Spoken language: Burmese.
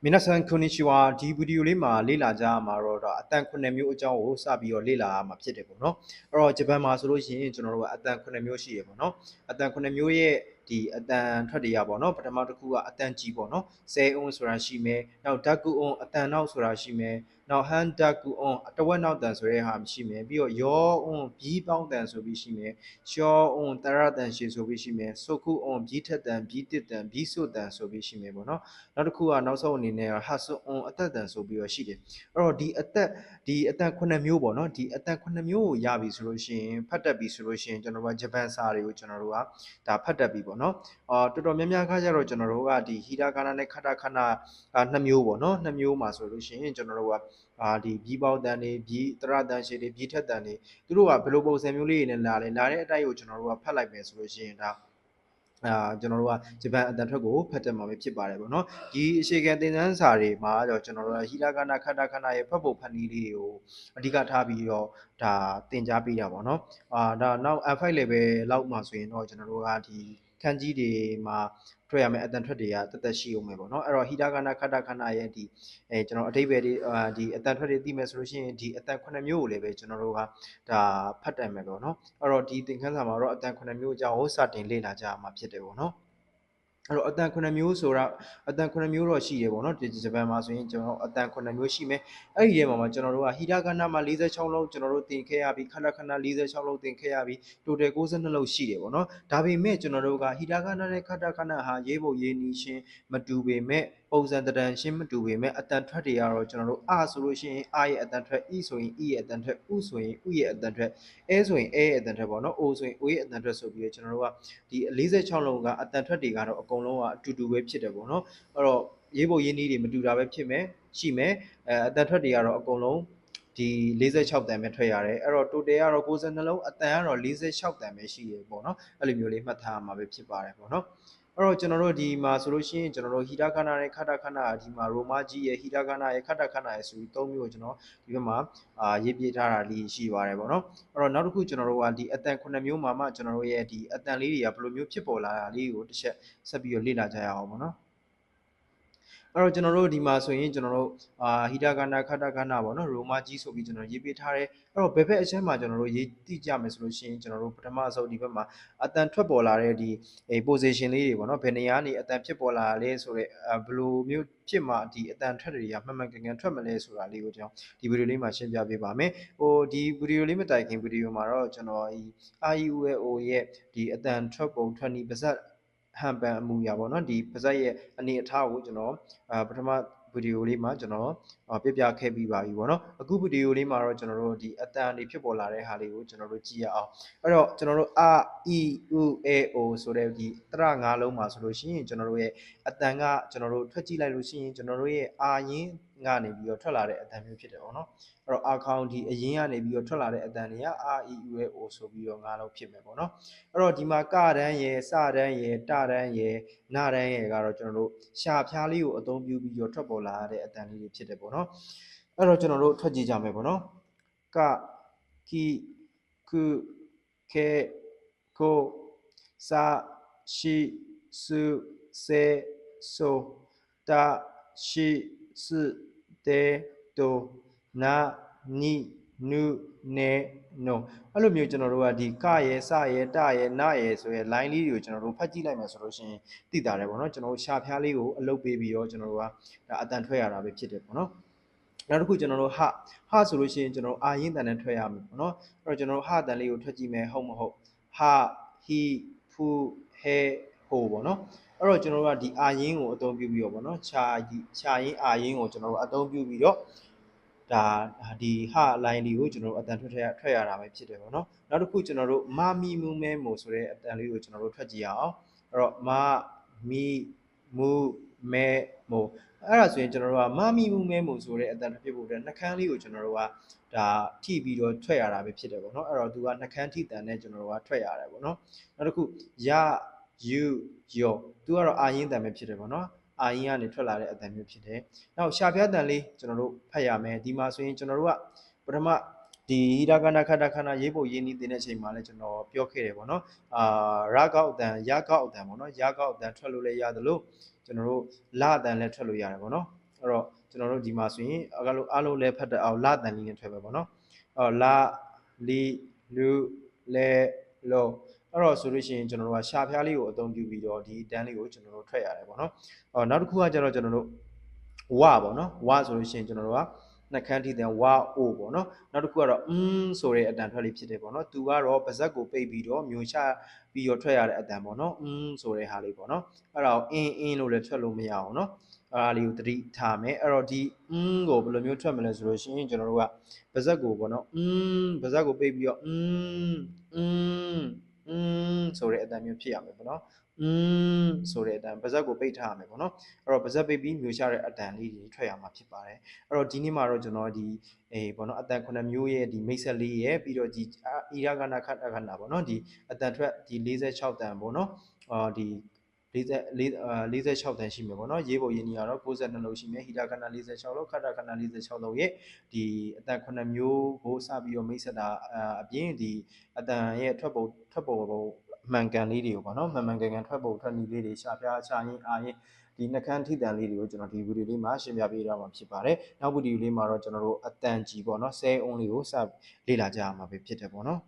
皆さんこんにちはဒီဗီဒီယိုလေးမှာလေ့လာကြမှာတော့အတန်9မျိုးအကြောင်းကိုစပြီးတော့လေ့လာမှာဖြစ်တယ်ပေါ့နော်အဲ့တော့ဂျပန်မှာဆိုလို့ရှိရင်ကျွန်တော်တို့ကအတန်9မျိုးရှိရပေါ့နော်အတန်9မျိုးရဲ့ဒီအတန်ထွက်တွေကပေါ့နော်ပထမတစ်ခုကအတန်ကြီးပေါ့နော်10အုံးဆိုတာရှိမယ်နောက်ဓာတ်ကူအုံးအတန်နောက်ဆိုတာရှိမယ်နောက်ဟန်ဓာတ်ကူအုံးတဝက်နောက်တန်ဆိုတဲ့ဟာရှိမယ်ပြီးတော့ရောအုံးဘီးပေါင်းတန်ဆိုပြီးရှိမယ်ရှောအုံးတရတန်ရှည်ဆိုပြီးရှိမယ်ဆုခုအုံးဘီးထက်တန်ဘီးတစ်တန်ဘီးစွတ်တန်ဆိုပြီးရှိမယ်ပေါ့နော်နောက်တစ်ခုကနောက်ဆုံးအနေနဲ့ဟာဆွန်အသက်တန်ဆိုပြီးတော့ရှိတယ်အဲ့တော့ဒီအတန်9မျိုးပေါ့နော်ဒီအတန်9မျိုးကိုရပြီဆိုလို့ရှိရင်ဖတ်တတ်ပြီဆိုလို့ရှိရင်ကျွန်တော်တို့ကဂျပန်စာတွေကိုကျွန်တော်တို့ကဒါဖတ်တတ်ပြီပေါ့နော်တော်တော်များများခါကျတော့ကျွန်တော်တို့ကဒီဟီရာကာနာနဲ့ခတာခနာ2မျိုးပေါ့နော်2မျိုးမှာဆိုလို့ရှိရင်ကျွန်တော်တို့ကဒီဘီပေါတန်တွေဘီတရတန်ရှည်တွေဘီထက်တန်တွေသူတို့ကဘယ်လိုပုံစံမျိုးလေးတွေနဲ့လာတဲ့အတိုက်ကိုကျွန်တော်တို့ကဖတ်လိုက်မယ်ဆိုလို့ရှိရင်ဒါကျွန်တော်တို့ကဂျပန်အတန်ထွက်ကိုဖတ်တက်မှာပဲဖြစ်ပါတယ်ပေါ့နော်ဒီအခြေခံသင်တန်းစာတွေမှာတော့ကျွန်တော်တို့ကဟီရာဂနာခတာခနာရဲ့ဖတ်ဖို့ဖတ်နည်းလေးတွေကိုအဓိကထားပြီးတော့ဒါသင်ကြားပေးတာပေါ့နော်ဒါနောက် F5 level လောက်မှာဆိုရင်တော့ကျွန်တော်တို့ကဒီခန်းကြီးတွေမှာထွက်ရမယ်အတန်ထွက်တွေကတက်တက်ရှိအောင်ပဲပေါ့နော်အဲ့တော့ဟီရာဂနာခတာခနာရဲ့ဒီကျွန်တော်အဓိပ္ပာယ်တွေဒီအတန်ထွက်တွေသိမယ်ဆိုလို့ရှိရင်ဒီအတန်9မျိုးကိုလည်းပဲကျွန်တော်တို့ကဒါဖတ်တယ်မယ်ပေါ့နော်အဲ့တော့ဒီသင်ခန်းစာမှာတော့အတန်9မျိုးအကြောင်းကိုစတင်လေ့လာကြရမှာဖြစ်တယ်ပေါ့နော်အဲ့တော့အတန်9မျိုးဆိုတော့အတန်9မျိုးတော့ရှိတယ်ပေါ့နော်ဒီဂျပန်မှာဆိုရင်ကျွန်တော်အတန်9မျိုးရှိမယ်အဲ့ဒီထဲမှာကျွန်တော်တို့ကဟီရာဂနာမှာ46လုံးကျွန်တော်တို့သင်ခဲ့ရပြီးခဏခဏ46လုံးသင်ခဲ့ရပြီး total 62လုံးရှိတယ်ပေါ့နော်ဒါပေမဲ့ကျွန်တော်တို့ကဟီရာဂနာနဲ့ခဏခဏဟာရေးဖို့ရေးနည်းရှင်းမတူပေမဲ့ပုံစံတံရှင်းမတူပေမဲ့အတန်ထွက်တွေကတော့ကျွန်တော်တို့အဆိုလို့ရှိရင်အရဲ့အတန်ထွက် e ဆိုရင် e ရဲ့အတန်ထွက် u ဆိုရင် u ရဲ့အတန်ထွက် a ဆိုရင် a ရဲ့အတန်ထွက်ပေါ့နော် o ဆိုရင် o ရဲ့အတန်ထွက်ဆိုပြီးတော့ကျွန်တော်တို့ကဒီ46လုံးကအတန်ထွက်တွေကတော့အကုန်လုံးကအတူတူပဲဖြစ်တယ်ပေါ့နော်အဲ့တော့ရေးဖို့ရေးနည်းတွေမတူတာပဲဖြစ်မယ်ရှိမယ်အတန်ထွက်တွေကတော့အကုန်လုံးဒီ46တန်ပဲထွက်ရတယ်အဲ့တော့ total ကတော့62လုံးအတန်ကတော့46တန်ပဲရှိရပေါ့နော်အဲ့လိုမျိုးလေးမှတ်ထားရမှာပဲဖြစ်ပါတယ်ပေါ့နော်အဲ့တော့ကျွန်တော်တို့ဒီမှာဆိုလို့ရှိရင်ကျွန်တော်တို့ဟီရာဂနာနဲ့ခတာခနာဒီမှာရိုမာကြီးရဲ့ဟီရာဂနာရဲ့ခတာခနာရဲ့ဆိုပြီး3မျိုးကိုကျွန်တော်ဒီဘက်မှာရေးပြထားတာလေးရှိပါတယ်ပေါ့နော်အဲ့တော့နောက်တစ်ခုကျွန်တော်တို့ကဒီအတန်9မျိုးမှာမှကျွန်တော်တို့ရဲ့ဒီအတန်လေးတွေကဘယ်လိုမျိုးဖြစ်ပေါ်လာတာလေးကိုတစ်ချက်ဆက်ပြီးတော့လေ့လာကြရအောင်ပေါ့နော်အဲ့တော့ကျွန်တော်တို့ဒီမှာဆိုရင်ကျွန်တော်တို့ဟီရာဂနာခတာခနာပေါ့နော်ရိုမာကြီးဆိုပြီးကျွန်တော်ရေးပေးထားတယ်အဲ့တော့ဘယ်ဘက်အချက်မှာကျွန်တော်တို့ရေးတိကြမယ်ဆိုလို့ရှိရင်ကျွန်တော်တို့ပထမဆုံးဒီဘက်မှာအတန်ထွက်ပေါ်လာတဲ့ဒီ position လေးတွေပေါ့နော်ဘယ်နေရာနေအတန်ဖြစ်ပေါ်လာလဲဆိုတော့ဘယ်လိုမျိုးဖြစ်မှဒီအတန်ထွက်တွေကမှန်မှန်ကန်ကန်ထွက်မလဲဆိုတာလေးကိုကျွန်တော်ဒီဗီဒီယိုလေးမှာရှင်းပြပေးပါမယ်ဒီဗီဒီယိုလေးမတိုင်ခင်ဗီဒီယိုမှာတော့ကျွန်တော်ဒီ IUO ရဲ့ဒီအတန်ထွက်ပုံထွက်နည်းပါဇက်ဟန်ပန်အမူအရာပေါ့နော်ဒီပါဇက်ရဲ့အနေအထားကိုကျွန်တော်ပထမဗီဒီယိုလေးမှာကျွန်တော်ပြပြခဲ့ပြီးပါပြီပေါ့နော်အခုဗီဒီယိုလေးမှာတော့ကျွန်တော်တို့ဒီအတန်တွေဖြစ်ပေါ်လာတဲ့ဟာလေးကိုကျွန်တော်တို့ကြည့်ရအောင်အဲ့တော့ကျွန်တော်တို့ a e u a o ဆိုတဲ့ဒီတရ၅လုံးမှာဆိုလို့ရှိရင်ကျွန်တော်တို့ရဲ့အတန်ကကျွန်တော်တို့ထွက်ကြည့်လိုက်လို့ရှိရင်ကျွန်တော်တို့ရဲ့အာရင်းကနေပြီးတော့ထွက်လာတဲ့အတန်မျိုးဖြစ်တယ်ပေါ့နော်အဲ့တော့အာခေါင်ဒီအရင်းကနေပြီးတော့ထွက်လာတဲ့အတန်တွေက a e u a o ဆိုပြီးတော့၅လုံးဖြစ်မယ်ပေါ့နော်အဲ့တော့ဒီမှာကတန်းရယ်စတန်းရယ်တတန်းရယ်နာတန်းရယ်ကတော့ကျွန်တော်တို့ရှာဖျားလေးကိုအသုံးပြုပြီးတော့ထွက်ပေါ်လာတဲ့အတန်လေးတွေဖြစ်တယ်ပေါ့နော်အဲ့တော့ကျွန်တော်တို့ထွက်ကြည့်ကြမယ်ပေါ့နော်ကကီကုခေကိုစာရှိစုစေဆိုတာရှိစုတေတိုနာနီနုနေနိုအဲ့လိုမျိုးကျွန်တော်တို့ကဒီကရဲ့စရဲ့တရဲ့နရဲ့ဆိုရဲ line လေးတွေကိုကျွန်တော်တို့ဖတ်ကြည့်လိုက်မယ်ဆိုလို့ရှိရင်သိတာတယ်ပေါ့နော်ကျွန်တော်တို့ရှာဖျားလေးကိုအလုပ်ပေးပြီးတော့ကျွန်တော်တို့ကဒါအတန်ထွက်ရတာပဲဖြစ်တယ်ပေါ့နော်နောက်တစ်ခုကျွန်တော်တို့ဟဆိုလို့ရှိရင်ကျွန်တော်အာရင်းတန်နဲ့ထွက်ရမယ်ပေါ့နော်အဲ့တော့ကျွန်တော်တို့ဟတန်လေးကိုထွက်ကြည့်မယ်ဟုတ်မဟုတ်ဟဟီဖူဟဲဟိုပေါ့နော်အဲ့တော့ကျွန်တော်တို့ကဒီအာရင်းကိုအသုံးပြုပြီးတော့ပေါ့နော်ခြာရင်းအာရင်းကိုကျွန်တော်တို့အသုံးပြုပြီးတော့ဒါဒီဟလိုင်းလေးကိုကျွန်တော်တို့အတန်ထွက်ရတာပဲဖြစ်တယ်ပေါ့နော်နောက်တစ်ခုကျွန်တော်တို့မမီမူမဲမို့ဆိုတဲ့အတန်လေးကိုကျွန်တော်တို့ထွက်ကြည့်ရအောင်အဲ့တော့မမီမူမဲမို့အဲ့ဒါဆိုရင်ကျွန်တော်တို့ကမမီမူမဲမို့ဆိုတဲ့အတန်ဖြစ်ဖို့အတွက်နှခမ်းလေးကိုကျွန်တော်တို့ကဒါထိပြီးတော့ထွက်ရတာပဲဖြစ်တယ်ပေါ့နော်အဲ့တော့သူကနှခမ်းထိတန်နဲ့ကျွန်တော်တို့ကထွက်ရတယ်ပေါ့နော်နောက်တစ်ခုရယူယောသူကတော့အာရင်းတန်ပဲဖြစ်တယ်ပေါ့နော်အာရင်းကနေထွက်လာတဲ့အတန်မျိုးဖြစ်တယ်နောက်ရှာပြတန်လေးကျွန်တော်တို့ဖတ်ရမယ်ဒီမှာဆိုရင်ကျွန်တော်တို့ကပထမဒီဟီရာဂနာခတာခနာရေးဖို့ရေးနည်းတင်တဲ့အချိန်မှာလည်းကျွန်တော်ပြောခဲ့တယ်ပေါ့နော်ရကောက်အတန်ရကောက်အတန်ပေါ့နော်ရကောက်အတန်ထွက်လို့လည်းရတယ်လို့ကျွန်တော်တို့လအတန်လည်းထွက်လို့ရတယ်ပေါ့နော် အဲ့တော့ကျွန်တော်တို့ဒီမှာဆိုရင်အားလုံးလဲဖတ်တဲ့အောင်လာတန်လေးနဲ့ထွက်ပဲပေါ့နော်အော်လာလီလူလဲလောအဲ့တော့ဆိုလို့ရှိရင်ကျွန်တော်တို့ကရှာဖျားလေးကိုအသုံးပြုပြီးတော့ဒီတန်းလေးကိုကျွန်တော်တို့ထွက်ရတယ်ပေါ့နော်အော်နောက်တစ်ခုကကျတော့ကျွန်တော်တို့ဝပေါ့နော်ဝဆိုလို့ရှိရင်ကျွန်တော်တို့ကနှက်ခမ်းထိတဲ့ဝအိုပေါ့နော်နောက်တစ်ခုကတော့ဆိုတဲ့အတန်ထွက်လေးဖြစ်တယ်ပေါ့နော်သူကတော့ပါဇက်ကိုပိတ်ပြီးတော့မျိုးချပြီးတော့ထွက်ရတဲ့အတန်ပေါ့နော်ဆိုတဲ့ဟာလေးပေါ့နော်အဲ့ဒါကိုအင်းလို့လည်းထွက်လို့မရအောင်နော်အဲ့ဒါလေးကိုသတိထားမယ်အဲ့တော့ဒီကိုဘယ်လိုမျိုးထွက်မလဲဆိုလို့ရှိရင်ကျွန်တော်တို့ကပါဇက်ကိုပေါ့နော်ပါဇက်ကိုပိတ်ပြီးတော့ဆိုတဲ့အတန်မျိုးဖြစ်ရမယ်ပေါ့နော်ဆိုတဲ့အတန်ပါဇက်ကိုပိတ်ထားရမယ်ပေါ့နော်အဲ့တော့ပါဇက်ပိတ်ပြီးမျိုးချတဲ့အတန်လေးတွေထွက်ရမှာဖြစ်ပါတယ်အဲ့တော့ဒီနေ့မှာတော့ကျွန်တော်ဒီပေါ့နော်အတန်9မျိုးရဲ့ဒီမိတ်ဆက်လေးရဲ့ပြီးတော့ဒီဣရကနာခဏပေါ့နော်ဒီအတန်ထွက်ဒီ46တန်ပေါ့နော်ဒီ46တန်ရှိမယ်ပေါ့နော်ရေးပုံရင်းကြီးကတော့62လုံးရှိမယ်ဟိတခဏ46လုံးခဏခဏ46လုံးရဲ့ဒီအတန်9မျိုးကိုစပြီးတော့မိတ်ဆက်တာအပြင်ဒီအတန်ရဲ့ထွက်ပုံမှန်ကန်လေးတွေကိုပေါ့နော်မှန်ကန်ထွက်ပုံထွက်နည်းလေးတွေရှာပြချရင်အားရင်ဒီနှကန်းထိတန်လေးတွေကိုကျွန်တော်ဒီဗီဒီယိုလေးမှာရှင်းပြပေးတော့မှာဖြစ်ပါတယ်နောက်ဗီဒီယိုလေးမှာတော့ကျွန်တော်တို့အတန်ကြီးပေါ့နော်ဆဲအုံးလေးကိုစလေ့လာကြရမှာပဲဖြစ်တယ်ပေါ့နော်